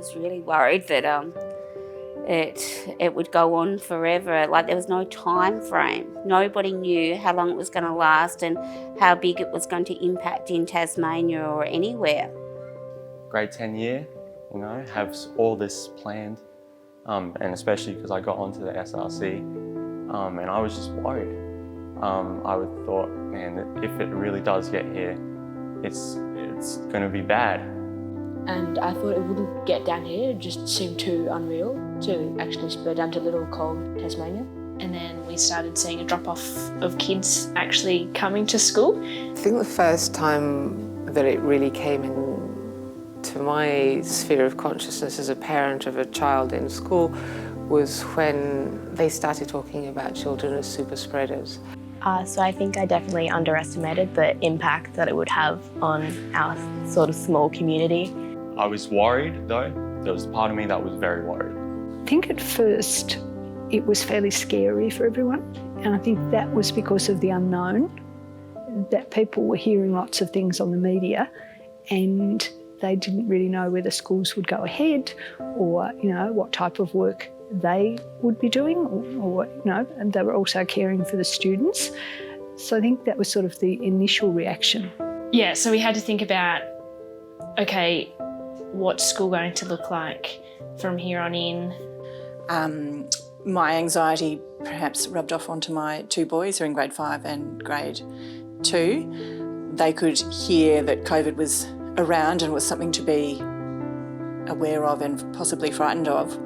was really worried that it would go on forever. Like there was no time frame. Nobody knew how long it was going to last and how big it was going to impact in Tasmania or anywhere. Grade 10 year, have all this planned, and especially because I got onto the SRC, and I was just worried. I would thought, man, if it really does get here, it's going to be bad. And I thought it wouldn't get down here. It just seemed too unreal to actually spread down to little cold Tasmania. And then we started seeing a drop-off of kids actually coming to school. I think the first time that it really came into my sphere of consciousness as a parent of a child in school was when they started talking about children as super spreaders. So I think I definitely underestimated the impact that it would have on our sort of small community. I was worried though. There was a part of me that was very worried. I think at first it was fairly scary for everyone, and I think that was because of the unknown, that people were hearing lots of things on the media and they didn't really know whether schools would go ahead or, what type of work they would be doing or and they were also caring for the students. So I think that was sort of the initial reaction. Yeah, so we had to think about, okay, what's school going to look like from here on in? My anxiety perhaps rubbed off onto my two boys who are in grade 5 and grade 2. They could hear that COVID was around and was something to be aware of and possibly frightened of.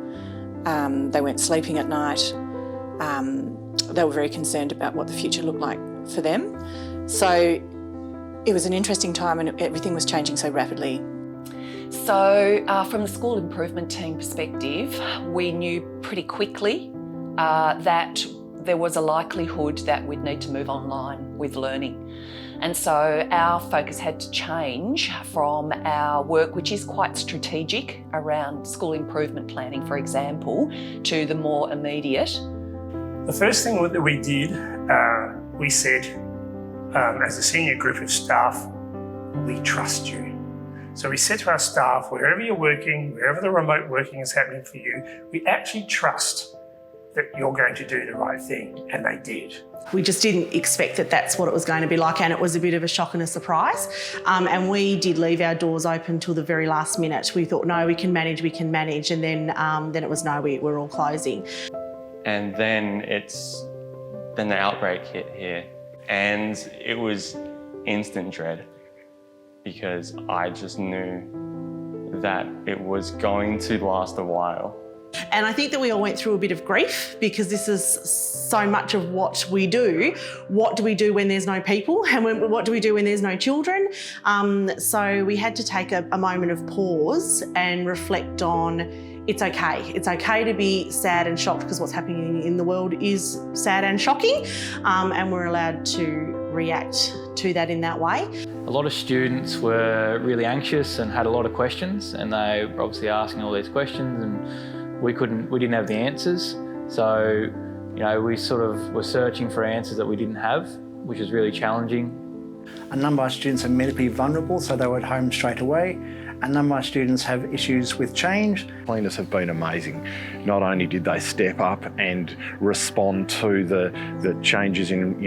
They weren't sleeping at night. They were very concerned about what the future looked like for them. So it was an interesting time and everything was changing so rapidly. So from the school improvement team perspective, we knew pretty quickly that there was a likelihood that we'd need to move online with learning. And so our focus had to change from our work, which is quite strategic around school improvement planning, for example, to the more immediate. The first thing that we did, we said, as a senior group of staff, we trust you. So we said to our staff, wherever you're working, wherever the remote working is happening for you, we actually trust that you're going to do the right thing, and they did. We just didn't expect that that's what it was going to be like, and it was a bit of a shock and a surprise. And we did leave our doors open till the very last minute. We thought, no, we can manage, and then it was no, we're all closing. And then the outbreak hit here, and it was instant dread because I just knew that it was going to last a while. And I think that we all went through a bit of grief because this is so much of what we do. What do we do when there's no people? And what do we do when there's no children? So we had to take a moment of pause and reflect on it's okay. It's okay to be sad and shocked because what's happening in the world is sad and shocking, and we're allowed to react to that in that way. A lot of students were really anxious and had a lot of questions, and they were obviously asking all these questions, and we didn't have the answers. So, we sort of were searching for answers that we didn't have, which was really challenging. A number of students are medically vulnerable, so they were at home straight away. A number of students have issues with change. Cleaners have been amazing. Not only did they step up and respond to the changes in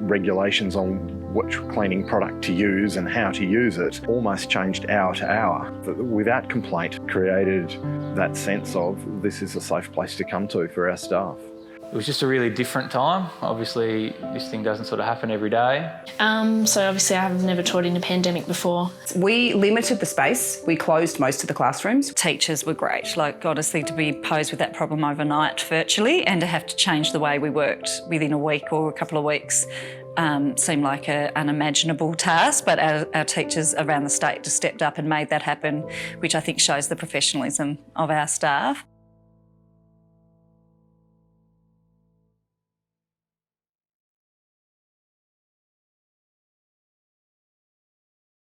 regulations on which cleaning product to use and how to use it, almost changed hour to hour. Without complaint, created that sense of this is a safe place to come to for our staff. It was just a really different time. Obviously, this thing doesn't sort of happen every day. So obviously I've never taught in a pandemic before. We limited the space. We closed most of the classrooms. Teachers were great. Honestly, to be posed with that problem overnight virtually and to have to change the way we worked within a week or a couple of weeks seemed like an unimaginable task, but our teachers around the state just stepped up and made that happen, which I think shows the professionalism of our staff.